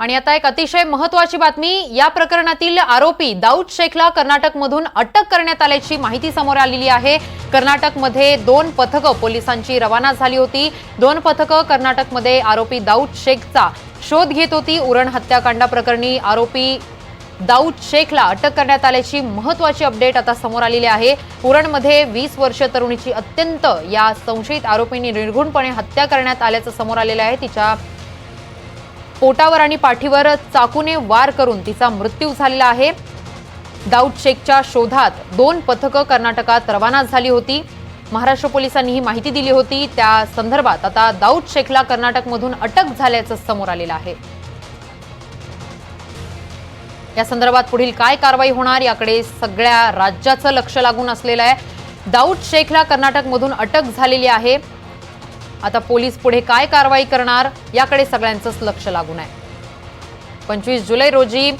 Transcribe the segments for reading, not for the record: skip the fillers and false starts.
आणि आता एक अतिशय महत्त्वाची बातमी, या प्रकरणातील आरोपी दाऊद शेखला कर्नाटकमधून अटक करण्यात आल्याची माहिती समोर आलेली आहे। कर्नाटकमध्ये 2 पथकं पोलिसांची रवाना झाली होती। 2 पथकं कर्नाटकमध्ये आरोपी दाऊद शेखचा शोध घेत होती। उरण हत्याकांड प्रकरणी आरोपी दाऊद शेखला अटक करण्यात आल्याची महत्त्वाची अपडेट आता समोर आलेली आहे। उरणमध्ये 20 वर्षीय तरुणीची अत्यंत या संशयित आरोपींनी निर्घृणपणे हत्या करण्यात आल्याचं समोर आलेलं आहे। तिच्या पोटावर आणि पाठीवर चाकूने वार करून तिचा मृत्यू झालेला आहे। दाऊद शेखच्या शोधात 2 पथकं कर्नाटकात रवाना झाली होती। महाराष्ट्र पोलिसांनी ही माहिती दिली होती। त्या संदर्भात आता दाऊद शेखला कर्नाटकमधून अटक झाल्याचं समोर आलेलं आहे। या संदर्भात पुढील काय कारवाई होणार याकडे सगळ्या राज्याचं लक्ष लागून असलेलं आहे। दाऊद शेखला कर्नाटकमधून अटक झालेली आहे। आता पोलीस पुढे काय कारवाई करणार याकडे सगळ्यांचंच लक्ष लागून आहे। 25 जुलै रोजी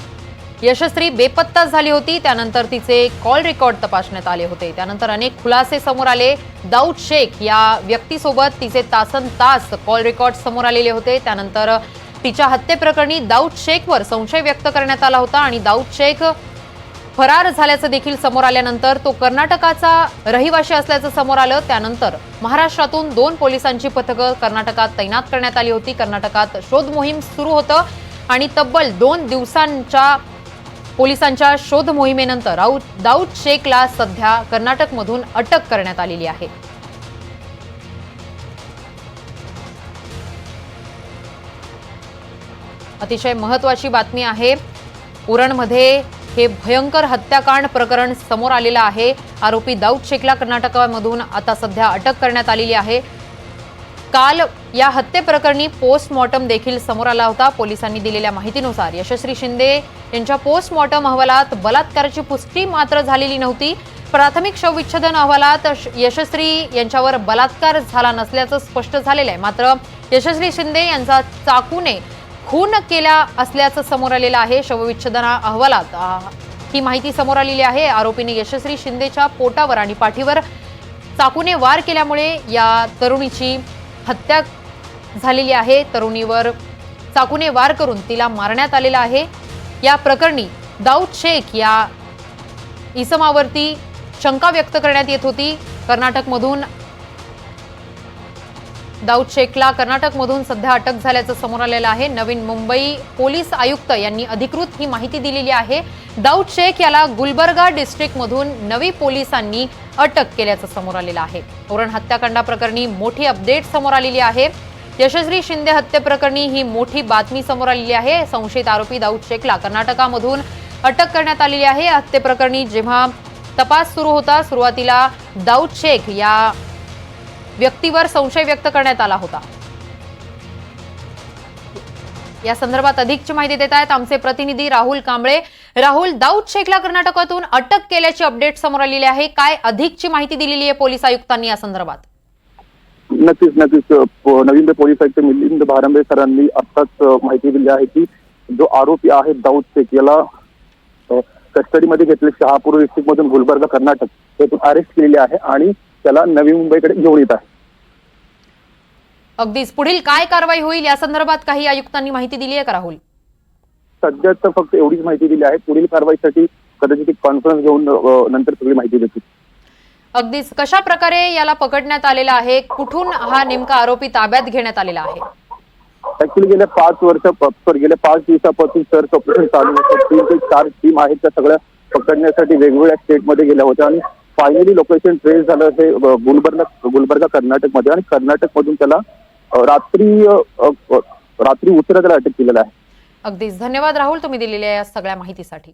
यशस्वी बेपत्ता झाली होती। त्यानंतर तिचे कॉल रेकॉर्ड तपासण्यात आले होते। त्यानंतर अनेक खुलासे समोर आले। दाऊद शेख या व्यक्तीसोबत तिचे तासनतास कॉल रेकॉर्ड समोर आलेले होते। त्यानंतर तिच्या हत्येप्रकरणी दाऊद शेखवर संशय व्यक्त करण्यात आला होता आणि दाऊद शेख फरार झाल्याचं देखील समोर आल्यानंतर तो कर्नाटकाचा रहिवासी असल्याचं समोर आलं। त्यानंतर महाराष्ट्रातून 2 पोलिसांची पथकं कर्नाटकात तैनात करण्यात आली होती। कर्नाटकात शोध मोहीम सुरू होतं आणि तब्बल 2 दिवसांच्या पोलिसांच्या शोध मोहिमेनंतर दाऊद शेखला सध्या कर्नाटकमधून अटक करण्यात आलेली आहे। अतिशय महत्त्वाची बातमी आहे। उरणमध्ये हे भयंकर हत्याकांड प्रकरण समोर आलेलं आहे। आरोपी दाऊद शेखला कर्नाटकामधून आता सध्या अटक करण्यात आलेली आहे। काल या हत्येप्रकरणी पोस्टमॉर्टम देखील समोर आला होता। पोलिसांनी दिलेल्या माहितीनुसार यशस्वी शिंदे यांच्या पोस्टमॉर्टम अहवालात बलात्काराची पुष्टी मात्र झालेली नव्हती। प्राथमिक शवविच्छेदन अहवालात यशस्वी यांच्यावर बलात्कार झाला नसल्याचं स्पष्ट झालेलं आहे। मात्र यशस्वी शिंदे यांचा चाकूने खून केला असल्याचं समोर आलेलं आहे। शवविच्छेदन अहवालात ही माहिती समोर आलेली आहे। आरोपीने यशस्वी शिंदेच्या पोटावर आणि पाठीवर चाकूने वार केल्यामुळे या तरुणीची हत्या झालेली आहे। तरुणीवर चाकूने वार करून तिला मारण्यात आलेलं आहे। या प्रकरणी दाऊद शेख या इसमावरती शंका व्यक्त करण्यात येत होती। कर्नाटकमधून दाऊद शेखला कर्नाटकमधून सध्या अटक झाल्याचं समोर आलेलं आहे। नवीन मुंबई पोलीस आयुक्त यांनी अधिकृत ही माहिती दिलेली आहे। दाऊद शेख याला गुलबर्गा डिस्ट्रिक्टमधून नवी पोलिसांनी अटक केल्याचं समोर आलेलं आहे। उरण हत्याकांड प्रकरणी मोठी अपडेट समोर आलेली आहे। यशस्वी शिंदे हत्येप्रकरणी ही मोठी बातमी समोर आलेली आहे। संशयित आरोपी दाऊद शेखला कर्नाटकामधून अटक करण्यात आलेली आहे। हत्येप्रकरणी जेव्हा तपास सुरू होता, सुरुवातीला दाऊद शेख या व्यक्तीवर संशय व्यक्त करण्यात आला होता। या संदर्भात अधिकची माहिती देत आहेत आमचे प्रतिनिधी राहुल कांबळे। राहुल, दाऊद शेखला कर्नाटकातून अटक केल्याची अपडेट समोर आलेली आहे। काय अधिकची माहिती दिलेली आहे पोलीस आयुक्तांनी या संदर्भात? नक्कीच नवीन पोलीस आयुक्त मिलिंद भारंबे सरांनी आताच माहिती दिली आहे की जो आरोपी आहे दाऊद शेख याला कस्टडीमध्ये घेतले शहापूर डिस्ट्रिक्ट मधून गुलबर्गा कर्नाटक येथून अरेस्ट केलेले आहे आणि त्याला नवी मुंबईकडे घेऊन येत आहे। अगदीच पुढील काय कारवाई होईल या संदर्भात काही आयुक्तांनी माहिती दिली आहे का राहुल? सध्या तर फक्त एवढीच माहिती दिली आहे। पुढील कारवाईसाठी कदाचित कॉन्फरन्स घेऊन नंतर सगळी माहिती देतील। अगदीच कशा प्रकारे याला पकडण्यात आलेला आहे? कुठून हा नेमका आरोपी ताब्यात घेण्यात आलेला आहे? ऍक्च्युली गेल्या 5 दिवसापासून सर्च ऑपरेशन चालू होतं। 3 ते 4 टीम आहेत त्या सगळ्या पकडण्यासाठी वेगवेगळ्या स्टेटमध्ये गेल्या होत्या आणि फायनली लोकेशन ट्रेस झालं हे गुलबर्गा कर्नाटकमध्ये आणि कर्नाटकमधून त्याला रात्री उशिरा त्याला अटक केलेला आहे। अगदीच धन्यवाद राहुल, तुम्ही दिलेल्या या सगळ्या माहितीसाठी।